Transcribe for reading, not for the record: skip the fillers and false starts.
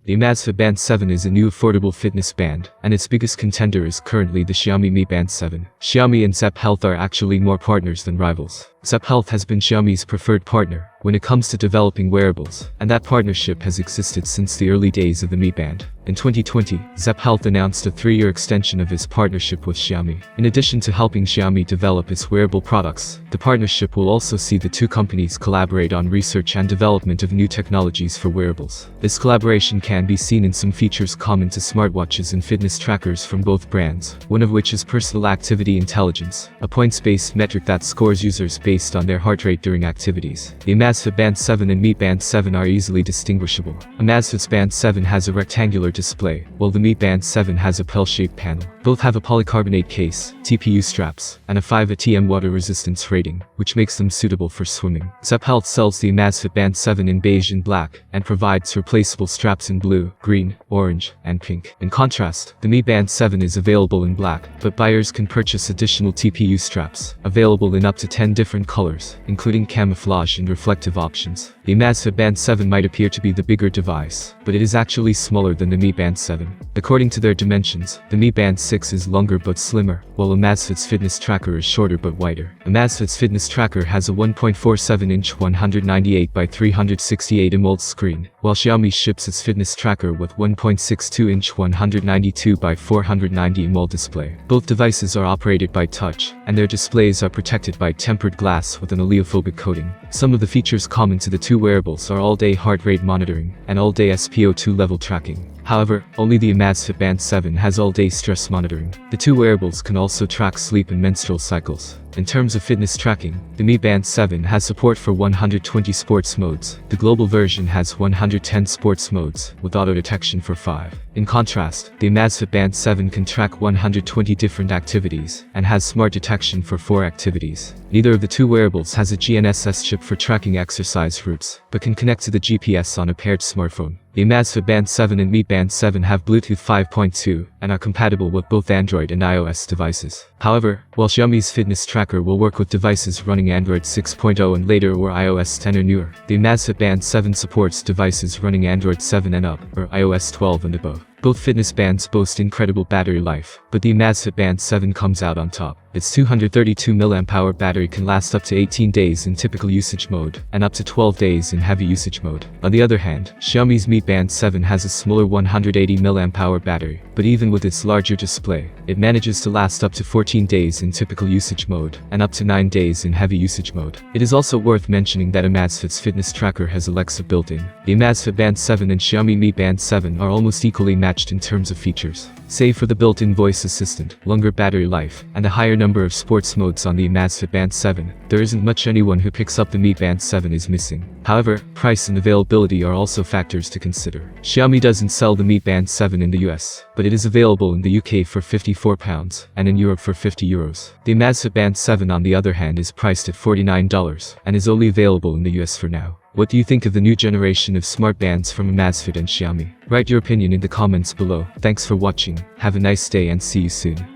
The Amazfit Band 7 is a new affordable fitness band, and its biggest contender is currently the Xiaomi Mi Band 7. Xiaomi and Zepp Health are actually more partners than rivals. Zepp Health has been Xiaomi's preferred partner when it comes to developing wearables, and that partnership has existed since the early days of the Mi Band. In 2020, Zepp Health announced a 3-year extension of its partnership with Xiaomi. In addition to helping Xiaomi develop its wearable products, the partnership will also see the two companies collaborate on research and development of new technologies for wearables. This collaboration can be seen in some features common to smartwatches and fitness trackers from both brands, one of which is personal activity intelligence, a points-based metric that scores users based on their heart rate during activities. The Amazfit Band 7 and Mi Band 7 are easily distinguishable. Amazfit's Band 7 has a rectangular display, while the Mi Band 7 has a pill-shaped panel. Both have a polycarbonate case, TPU straps, and a 5 ATM water resistance rating, which makes them suitable for swimming. Zepp Health sells the Amazfit Band 7 in beige and black, and provides replaceable straps in blue, green, orange, and pink. In contrast, the Mi Band 7 is available in black, but buyers can purchase additional TPU straps, available in up to 10 different colors, including camouflage and reflective options. The Amazfit Band 7 might appear to be the bigger device, but it is actually smaller than the Mi Band 7. According to their dimensions, the Mi Band 6 is longer but slimmer, while Amazfit's fitness tracker is shorter but wider. Amazfit's fitness tracker has a 1.47-inch 198 by 368 AMOLED screen, while Xiaomi ships its fitness tracker with 1.62-inch 192 by 490 AMOLED display. Both devices are operated by touch, and their displays are protected by tempered glass with an oleophobic coating. Some of the features common to the two wearables are all-day heart rate monitoring and all-day SpO2 level tracking. However, only the Amazfit Band 7 has all-day stress monitoring. The two wearables can also track sleep and menstrual cycles. In terms of fitness tracking, the Mi Band 7 has support for 120 sports modes. The global version has 110 sports modes, with auto detection for 5. In contrast, the Amazfit Band 7 can track 120 different activities, and has smart detection for 4 activities. Neither of the two wearables has a GNSS chip for tracking exercise routes, but can connect to the GPS on a paired smartphone. The Amazfit Band 7 and Mi Band 7 have Bluetooth 5.2, and are compatible with both Android and iOS devices. However, while Xiaomi's fitness tracker will work with devices running Android 6.0 and later or iOS 10 or newer, the Amazfit Band 7 supports devices running Android 7 and up, or iOS 12 and above. Both fitness bands boast incredible battery life, but the Amazfit Band 7 comes out on top. Its 232 mAh battery can last up to 18 days in typical usage mode, and up to 12 days in heavy usage mode. On the other hand, Xiaomi's Mi Band 7 has a smaller 180 mAh battery, but even with its larger display, it manages to last up to 14 days in typical usage mode, and up to 9 days in heavy usage mode. It is also worth mentioning that Amazfit's fitness tracker has Alexa built in. The Amazfit Band 7 and Xiaomi Mi Band 7 are almost equally matched in terms of features. Save for the built-in voice assistant, longer battery life, and a higher number of sports modes on the Amazfit Band 7, there isn't much anyone who picks up the Mi Band 7 is missing. However, price and availability are also factors to consider. Xiaomi doesn't sell the Mi Band 7 in the US, but it is available in the UK for £54 and in Europe for €50. The Amazfit Band 7 on the other hand is priced at $49 and is only available in the US for now. What do you think of the new generation of smart bands from Amazfit and Xiaomi? Write your opinion in the comments below. Thanks for watching, have a nice day and see you soon.